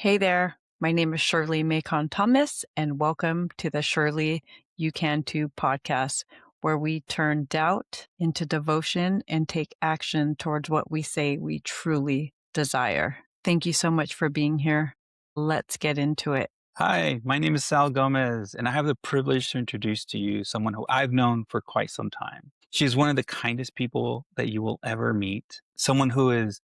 Hey there, my name is Shirley Maycon-Thomas, and welcome to the Shirley You Can Too podcast, where we turn doubt into devotion and take action towards what we say we truly desire. Thank you so much for being here. Let's get into it. Hi, my name is Sal Gomez, and I have the privilege to introduce to you someone who I've known for quite some time. She's one of the kindest people that you will ever meet, someone who is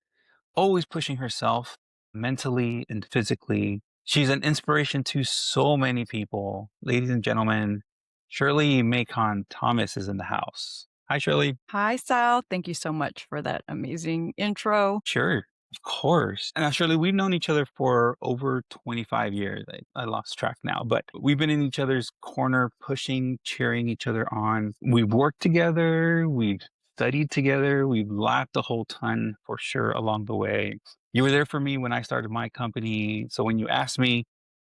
always pushing herself mentally and physically. She's an inspiration to so many people. Ladies and gentlemen, Shirley Maycon-Thomas is in the house. Hi, Shirley. Hi, Sal. Thank you so much for that amazing intro. Sure, of course. And now, Shirley, we've known each other for over 25 years. I lost track now, but we've been in each other's corner, pushing, cheering each other on. We've worked together, we've studied together, we've laughed a whole ton for sure along the way. You were there for me when I started my company. So when you asked me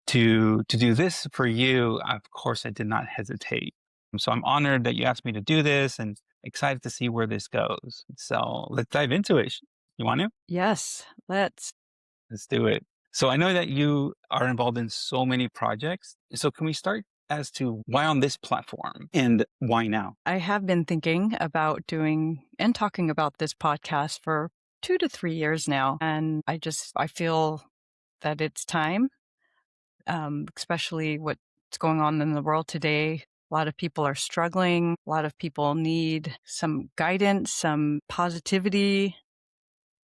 to do this for you, of course, I did not hesitate. So I'm honored that you asked me to do this and excited to see where this goes. So let's dive into it. You want to? Yes, let's. Let's do it. So I know that you are involved in so many projects. So can we start as to why on this platform and why now? I have been thinking about doing and talking about this podcast for 2 to 3 years now, and I feel that it's time, especially what's going on in the world today. A lot of people are struggling. A lot of people need some guidance, some positivity,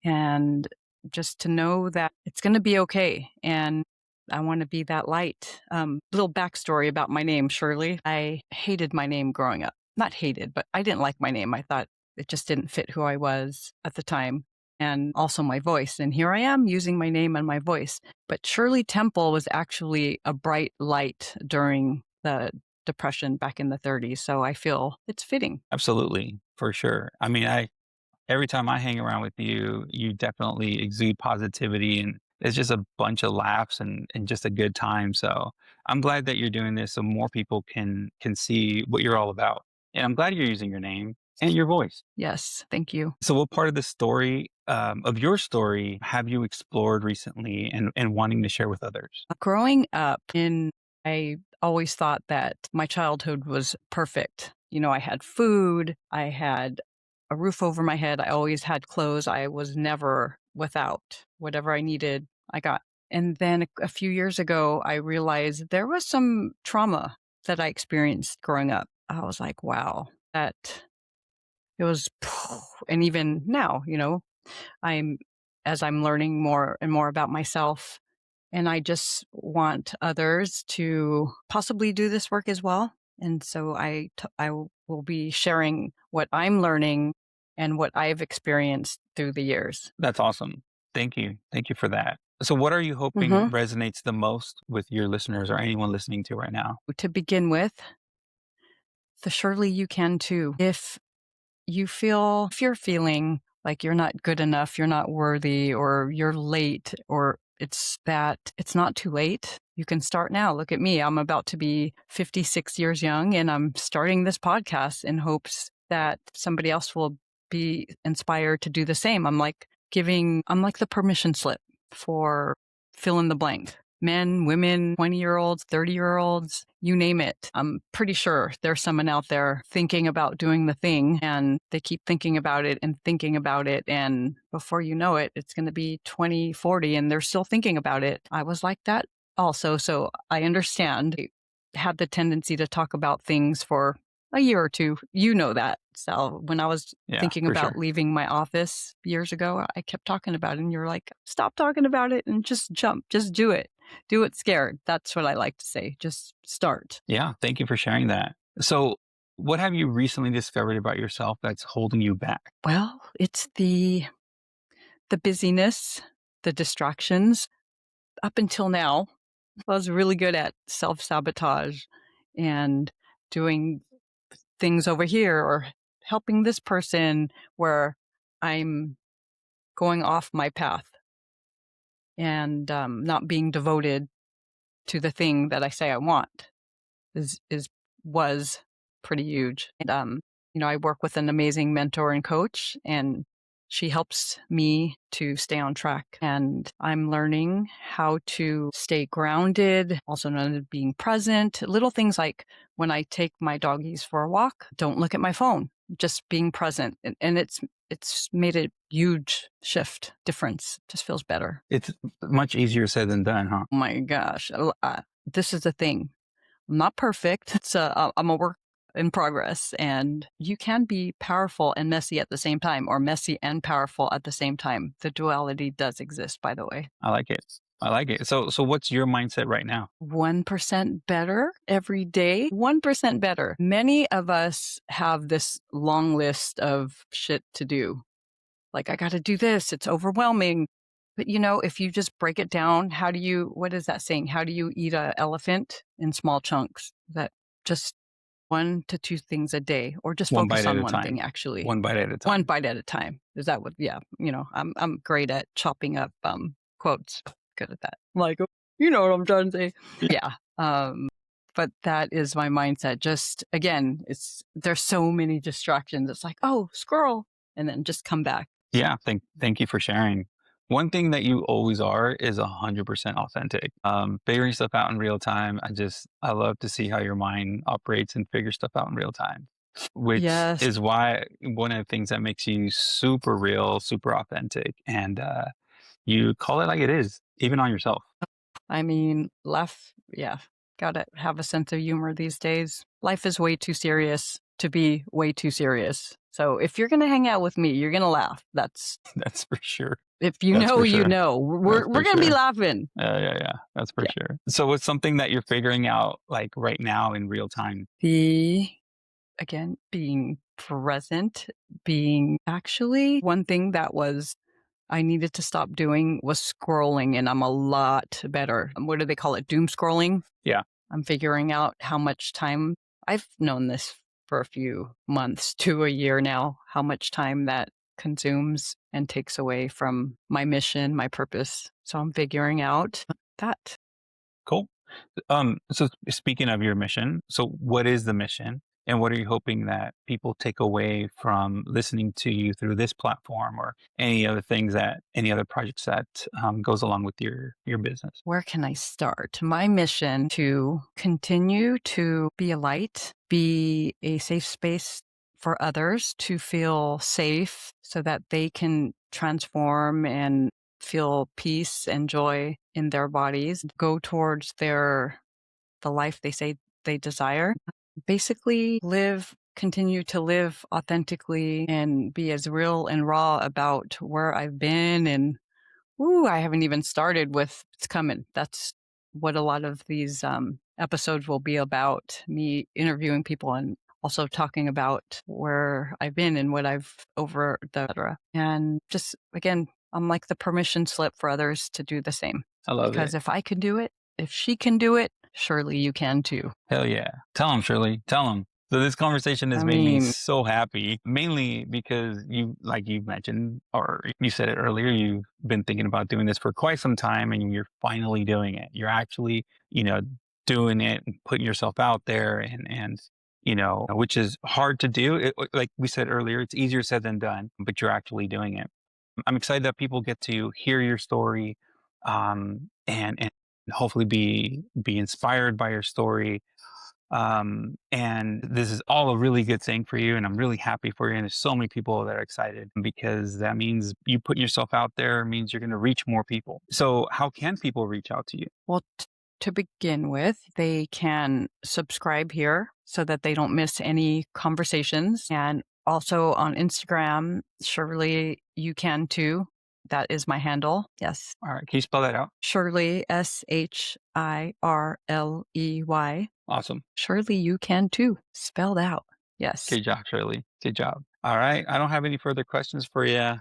and just to know that it's going to be okay. And I want to be that light. Little backstory about my name, Shirley. I hated my name growing up. Not hated, but I didn't like my name. I thought it just didn't fit who I was at the time, and also my voice. And here I am using my name and my voice. But Shirley Temple was actually a bright light during the Depression back in the 30s. So I feel it's fitting. Absolutely, for sure. I mean, I every time I hang around with you, you definitely exude positivity and it's just a bunch of laughs and just a good time. So I'm glad that you're doing this so more people can see what you're all about. And I'm glad you're using your name and your voice. Yes, thank you. So, what part of the story of your story have you explored recently and wanting to share with others? Growing up, I always thought that my childhood was perfect. You know, I had food, I had a roof over my head, I always had clothes. I was never without. Whatever I needed, I got. And then a few years ago, I realized there was some trauma that I experienced growing up. I was like, wow, that it was, and even now, I'm, as I'm learning more and more about myself, and I just want others to possibly do this work as well. And so I will be sharing what I'm learning and what I've experienced through the years. That's awesome. Thank you. Thank you for that. So, what are you hoping hmm resonates the most with your listeners or anyone listening to right now? To begin with, the Surely You Can Too. If you're feeling like you're not good enough, you're not worthy, or you're late, or it's not too late. You can start now. Look at me. I'm about to be 56 years young, and I'm starting this podcast in hopes that somebody else will be inspired to do the same. I'm like the permission slip for fill in the blank. Men, women, 20-year-olds, 30-year-olds, you name it. I'm pretty sure there's someone out there thinking about doing the thing, and they keep thinking about it and thinking about it. And before you know it, it's going to be 2040 and they're still thinking about it. I was like that also. So I understand. I had the tendency to talk about things for a year or two. You know that. So when I was Yeah, thinking for about sure. leaving my office years ago, I kept talking about it. And you're like, stop talking about it and just jump, just do it. Do it scared. That's what I like to say. Just start. Yeah, thank you for sharing that. So, what have you recently discovered about yourself that's holding you back? Well, it's the busyness, the distractions. Up until now, I was really good at self-sabotage and doing things over here or helping this person where I'm going off my path and not being devoted to the thing that I say I want is was pretty huge. And I work with an amazing mentor and coach, and She helps me to stay on track, and I'm learning how to stay grounded, also known as being present. Little things like when I take my doggies for a walk, don't look at my phone, just being present. And it's made a huge difference. Just feels better. It's much easier said than done, huh? Oh my gosh. This is the thing. I'm not perfect. I'm a work in progress, and you can be powerful and messy at the same time, or messy and powerful at the same time. The duality does exist, by the way. I like it. I like it. So what's your mindset right now? 1% better every day. 1% better. Many of us have this long list of shit to do. Like, I got to do this. It's overwhelming. But if you just break it down, what is that saying? How do you eat an elephant in small chunks? That just 1 to 2 things a day, or just One focus bite at on a one time. thing, actually. One bite at a time. One bite at a time. Is that what? Yeah. I'm great at chopping up quotes. Good at that. Like, you know what I'm trying to say. Yeah. But that is my mindset. Just again, there's so many distractions. It's like, oh, scroll, and then just come back. Yeah. Thank you for sharing. One thing that you always are is 100% authentic. Figuring stuff out in real time. I love to see how your mind operates and figure stuff out in real time, which Yes. is why one of the things that makes you super real, super authentic, and you call it like it is, even on yourself. I mean, laugh. Yeah. Gotta have a sense of humor these days. Life is way too serious to be way too serious. So if you're going to hang out with me, you're going to laugh. That's That's for sure. If you That's know, for you sure. know. That's We're for going to be sure. laughing. Yeah. That's for Yeah. sure. So what's something that you're figuring out like right now in real time? Again, being present, being actually one thing that I needed to stop doing was scrolling, and I'm a lot better. What do they call it? Doom scrolling? Yeah. I'm figuring out how much time. I've known this for a few months to a year now, how much time that consumes and takes away from my mission, my purpose. So I'm figuring out that. Cool. So speaking of your mission, so what is the mission and what are you hoping that people take away from listening to you through this platform or any other projects that goes along with your business? Where can I start? My mission to continue to be a light, be a safe space for others to feel safe so that they can transform and feel peace and joy in their bodies, go towards the life they say they desire. Basically continue to live authentically and be as real and raw about where I've been. And I haven't even started with it's coming. That's what a lot of these episodes will be about, me interviewing people and also talking about where I've been and what I've over the etc. And just again, I'm like the permission slip for others to do the same. I love Because it. if I can do it, if she can do it, surely you can too. Hell yeah. Tell them, Shirley. Tell them. So this conversation has I made me mean, so happy, mainly because like you mentioned, or you said it earlier, you've been thinking about doing this for quite some time and you're finally doing it. You're actually, doing it and putting yourself out there and, which is hard to do. Like we said earlier, it's easier said than done, but you're actually doing it. I'm excited that people get to hear your story, and hopefully be inspired by your story. And this is all a really good thing for you, and I'm really happy for you. And there's so many people that are excited because that means you putting yourself out there means you're going to reach more people. So, how can people reach out to you? well, to begin with, they can subscribe here so that they don't miss any conversations. And also on Instagram, Shirley You Can Too. That is my handle. Yes. All right, can you spell that out? Shirley, Shirley. Awesome. Shirley You Can Too. Spelled out. Yes. Good job, Shirley. Good job. All right, I don't have any further questions for you.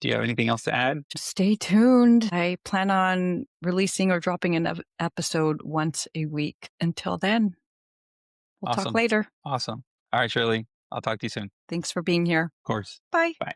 Do you have anything else to add? Stay tuned. I plan on releasing or dropping an episode once a week. Until then, we'll talk Awesome. later. Awesome. All right, Shirley. I'll talk to you soon. Thanks for being here. Of course. Bye. Bye.